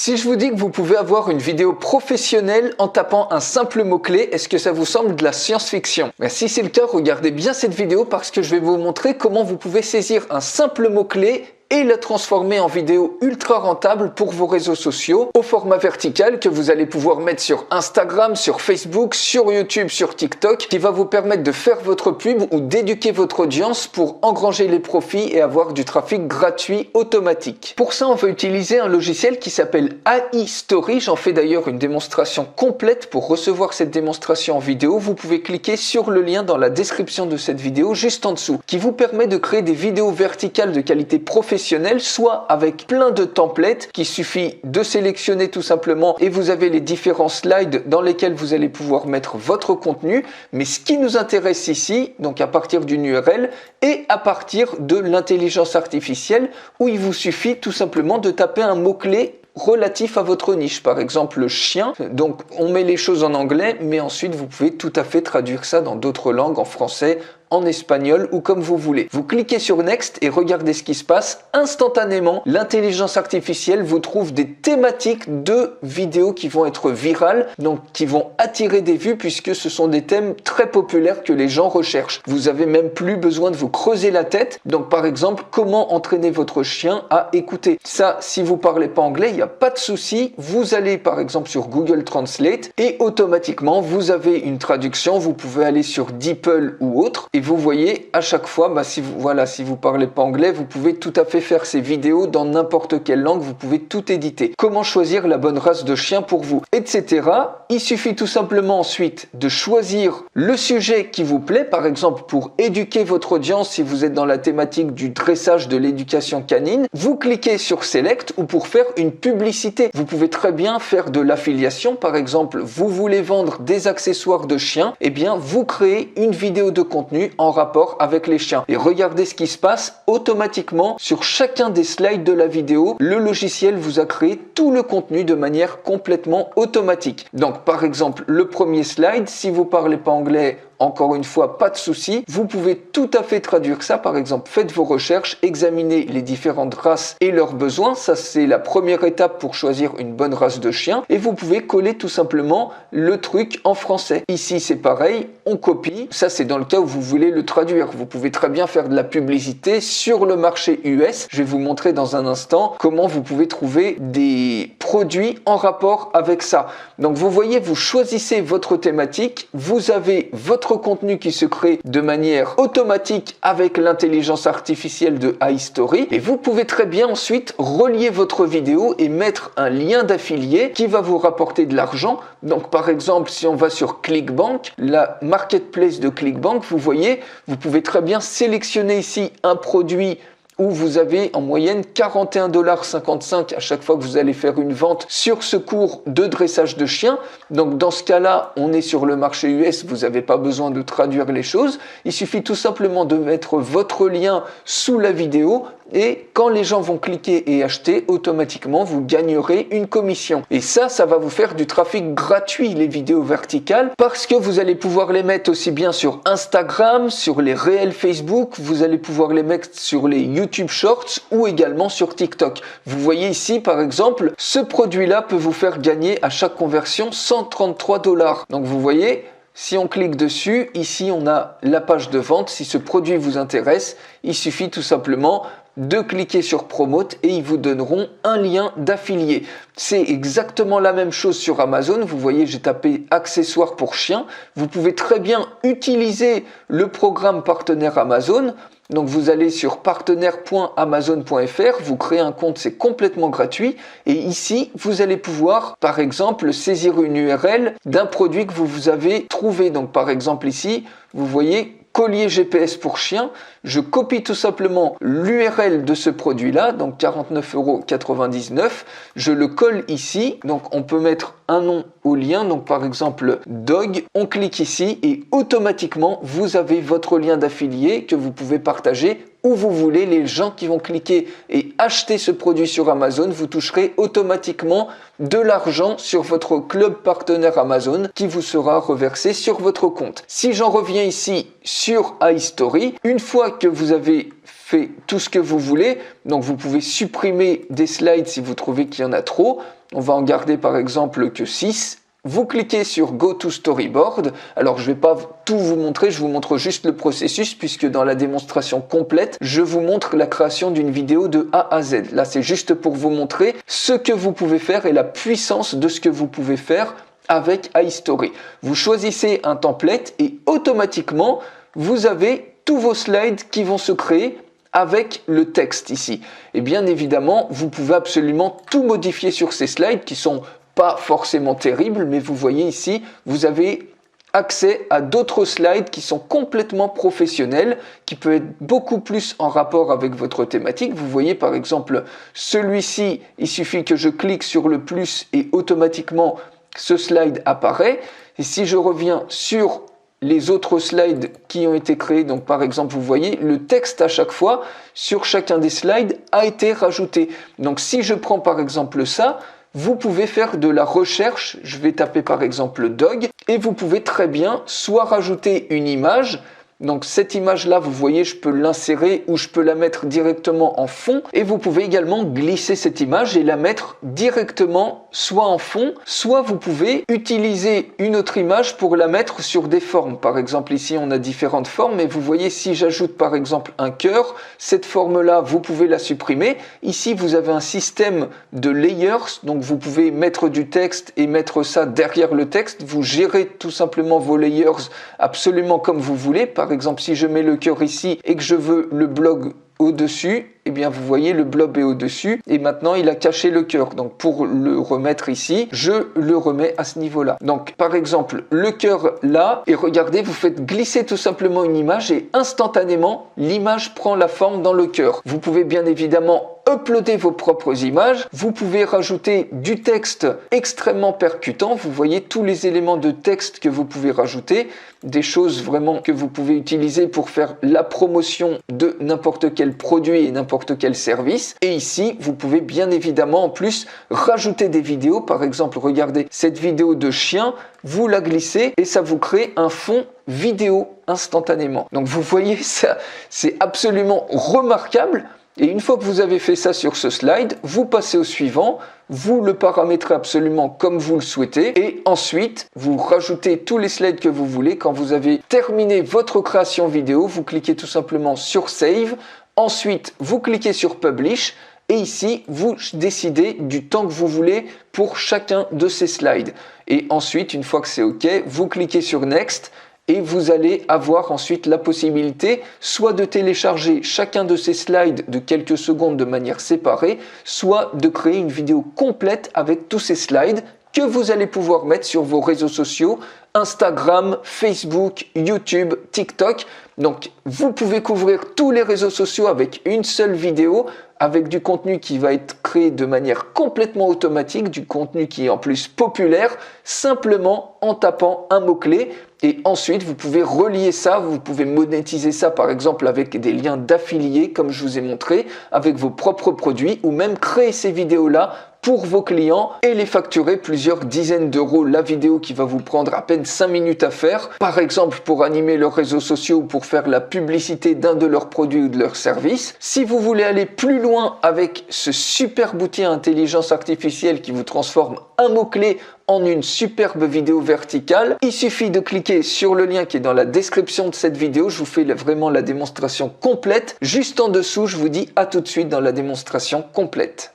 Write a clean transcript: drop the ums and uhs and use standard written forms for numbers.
Si je vous dis que vous pouvez avoir une vidéo professionnelle en tapant un simple mot-clé, est-ce que ça vous semble de la science-fiction? Si c'est le cas, regardez bien cette vidéo parce que je vais vous montrer comment vous pouvez saisir un simple mot-clé et la transformer en vidéo ultra rentable pour vos réseaux sociaux au format vertical que vous allez pouvoir mettre sur Instagram, sur Facebook, sur YouTube, sur TikTok, qui va vous permettre de faire votre pub ou d'éduquer votre audience pour engranger les profits et avoir du trafic gratuit automatique. Pour ça, on va utiliser un logiciel qui s'appelle AI Story. J'en fais d'ailleurs une démonstration complète. Pour recevoir cette démonstration en vidéo, vous pouvez cliquer sur le lien dans la description de cette vidéo juste en dessous, qui vous permet de créer des vidéos verticales de qualité professionnelle, soit avec plein de templates qu'il suffit de sélectionner tout simplement et vous avez les différents slides dans lesquels vous allez pouvoir mettre votre contenu. Mais ce qui nous intéresse ici, donc à partir d'une URL et à partir de l'intelligence artificielle, où il vous suffit tout simplement de taper un mot-clé relatif à votre niche, par exemple le chien. Donc on met les choses en anglais, mais ensuite vous pouvez tout à fait traduire ça dans d'autres langues, en français, en espagnol ou comme vous voulez. Vous cliquez sur Next et regardez ce qui se passe. Instantanément, l'intelligence artificielle vous trouve des thématiques de vidéos qui vont être virales, donc qui vont attirer des vues puisque ce sont des thèmes très populaires que les gens recherchent. Vous avez même plus besoin de vous creuser la tête. Donc par exemple, comment entraîner votre chien à écouter. Ça, si vous parlez pas anglais, il n'y a pas de souci. Vous allez par exemple sur Google Translate et automatiquement, vous avez une traduction. Vous pouvez aller sur DeepL ou autre et vous voyez à chaque fois, si vous parlez pas anglais, vous pouvez tout à fait faire ces vidéos dans n'importe quelle langue, vous pouvez tout éditer. Comment choisir la bonne race de chien pour vous, etc. Il suffit tout simplement ensuite de choisir le sujet qui vous plaît, par exemple pour éduquer votre audience, si vous êtes dans la thématique du dressage, de l'éducation canine, vous cliquez sur Select ou pour faire une publicité. Vous pouvez très bien faire de l'affiliation, par exemple, vous voulez vendre des accessoires de chiens, et bien vous créez une vidéo de contenu en rapport avec les chiens. Et regardez ce qui se passe automatiquement sur chacun des slides de la vidéo. Le logiciel vous a créé tout le contenu de manière complètement automatique. Donc par exemple, le premier slide, si vous parlez pas anglais, encore une fois, pas de souci. Vous pouvez tout à fait traduire ça. Par exemple, faites vos recherches, examinez les différentes races et leurs besoins. Ça, c'est la première étape pour choisir une bonne race de chien. Et vous pouvez coller tout simplement le truc en français. Ici, c'est pareil. On copie. Ça, c'est dans le cas où vous voulez le traduire. Vous pouvez très bien faire de la publicité sur le marché US. Je vais vous montrer dans un instant comment vous pouvez trouver des produits en rapport avec ça. Donc, vous voyez, vous choisissez votre thématique. Vous avez votre contenu qui se crée de manière automatique avec l'intelligence artificielle de AI Story et vous pouvez très bien ensuite relier votre vidéo et mettre un lien d'affilié qui va vous rapporter de l'argent. Donc par exemple, si on va sur ClickBank, la marketplace de ClickBank, vous voyez, vous pouvez très bien sélectionner ici un produit où vous avez en moyenne 41,55 $ à chaque fois que vous allez faire une vente sur ce cours de dressage de chiens. Donc dans ce cas-là, on est sur le marché US, vous n'avez pas besoin de traduire les choses. Il suffit tout simplement de mettre votre lien sous la vidéo et quand les gens vont cliquer et acheter, automatiquement, vous gagnerez une commission. Et ça va vous faire du trafic gratuit, les vidéos verticales, parce que vous allez pouvoir les mettre aussi bien sur Instagram, sur les réels Facebook, vous allez pouvoir les mettre sur les YouTube Shorts ou également sur TikTok. Vous voyez ici, par exemple, ce produit-là peut vous faire gagner à chaque conversion 133 $. Donc vous voyez, si on clique dessus, ici on a la page de vente. Si ce produit vous intéresse, il suffit tout simplement de cliquer sur Promote et ils vous donneront un lien d'affilié. C'est exactement la même chose sur Amazon. Vous voyez, j'ai tapé accessoires pour chiens. Vous pouvez très bien utiliser le programme partenaire Amazon. Donc vous allez sur partenaire.amazon.fr, vous créez un compte, c'est complètement gratuit. Et ici, vous allez pouvoir, par exemple, saisir une URL d'un produit que vous avez trouvé. Donc par exemple ici, vous voyez collier GPS pour chien. Je copie tout simplement l'URL de ce produit-là, donc 49,99 €. Je le colle ici, donc on peut mettre un nom au lien, donc par exemple dog. On clique ici et automatiquement vous avez votre lien d'affilié que vous pouvez partager où vous voulez. Les gens qui vont cliquer et acheter ce produit sur Amazon, vous toucherez automatiquement de l'argent sur votre club partenaire Amazon qui vous sera reversé sur votre compte. Si j'en reviens ici sur AI Story, une fois que vous avez fait fait tout ce que vous voulez. Donc vous pouvez supprimer des slides si vous trouvez qu'il y en a trop. On va en garder par exemple que 6. Vous cliquez sur Go to Storyboard. Alors je ne vais pas tout vous montrer, je vous montre juste le processus puisque dans la démonstration complète, je vous montre la création d'une vidéo de A à Z. Là c'est juste pour vous montrer ce que vous pouvez faire et la puissance de ce que vous pouvez faire avec iStory. Vous choisissez un template et automatiquement vous avez tous vos slides qui vont se créer avec le texte ici. Et bien évidemment, vous pouvez absolument tout modifier sur ces slides qui sont pas forcément terribles, mais vous voyez ici, vous avez accès à d'autres slides qui sont complètement professionnels, qui peuvent être beaucoup plus en rapport avec votre thématique. Vous voyez par exemple celui-ci, il suffit que je clique sur le plus et automatiquement ce slide apparaît. Et si je reviens sur les autres slides qui ont été créés, donc par exemple vous voyez le texte à chaque fois sur chacun des slides a été rajouté. Donc si je prends par exemple ça, vous pouvez faire de la recherche, je vais taper par exemple dog, et vous pouvez très bien soit rajouter une image, donc cette image-là, vous voyez, je peux l'insérer ou je peux la mettre directement en fond, et vous pouvez également glisser cette image et la mettre directement soit en fond, soit vous pouvez utiliser une autre image pour la mettre sur des formes. Par exemple, ici, on a différentes formes, et vous voyez, si j'ajoute par exemple un cœur, cette forme-là, vous pouvez la supprimer. Ici, vous avez un système de layers, donc vous pouvez mettre du texte et mettre ça derrière le texte. Vous gérez tout simplement vos layers absolument comme vous voulez. Par exemple, si je mets le cœur ici et que je veux le blog au-dessus, eh bien vous voyez le blob est au-dessus et maintenant il a caché le cœur. Donc pour le remettre ici, je le remets à ce niveau-là. Donc par exemple le cœur là, et regardez, vous faites glisser tout simplement une image et instantanément l'image prend la forme dans le cœur. Vous pouvez bien évidemment uploader vos propres images, vous pouvez rajouter du texte extrêmement percutant, vous voyez tous les éléments de texte que vous pouvez rajouter, des choses vraiment que vous pouvez utiliser pour faire la promotion de n'importe quel produit et n'importe quel service. Et ici, vous pouvez bien évidemment en plus rajouter des vidéos, par exemple, regardez cette vidéo de chien, vous la glissez et ça vous crée un fond vidéo instantanément. Donc vous voyez ça, c'est absolument remarquable. Et une fois que vous avez fait ça sur ce slide, vous passez au suivant, vous le paramétrez absolument comme vous le souhaitez et ensuite vous rajoutez tous les slides que vous voulez. Quand vous avez terminé votre création vidéo, vous cliquez tout simplement sur Save, ensuite vous cliquez sur Publish et ici vous décidez du temps que vous voulez pour chacun de ces slides. Et ensuite, une fois que c'est OK, vous cliquez sur Next. Et vous allez avoir ensuite la possibilité soit de télécharger chacun de ces slides de quelques secondes de manière séparée, soit de créer une vidéo complète avec tous ces slides que vous allez pouvoir mettre sur vos réseaux sociaux, Instagram, Facebook, YouTube, TikTok. Donc vous pouvez couvrir tous les réseaux sociaux avec une seule vidéo, avec du contenu qui va être créé de manière complètement automatique, du contenu qui est en plus populaire, simplement en tapant un mot-clé. Et ensuite, vous pouvez relier ça, vous pouvez monétiser ça par exemple avec des liens d'affiliés, comme je vous ai montré, avec vos propres produits, ou même créer ces vidéos-là pour vos clients et les facturer plusieurs dizaines d'euros la vidéo qui va vous prendre à peine 5 minutes à faire, par exemple pour animer leurs réseaux sociaux ou pour faire la publicité d'un de leurs produits ou de leurs services. Si vous voulez aller plus loin avec ce super outil à intelligence artificielle qui vous transforme un mot-clé en une superbe vidéo verticale, il suffit de cliquer sur le lien qui est dans la description de cette vidéo. Je vous fais vraiment la démonstration complète. Juste en dessous, je vous dis à tout de suite dans la démonstration complète.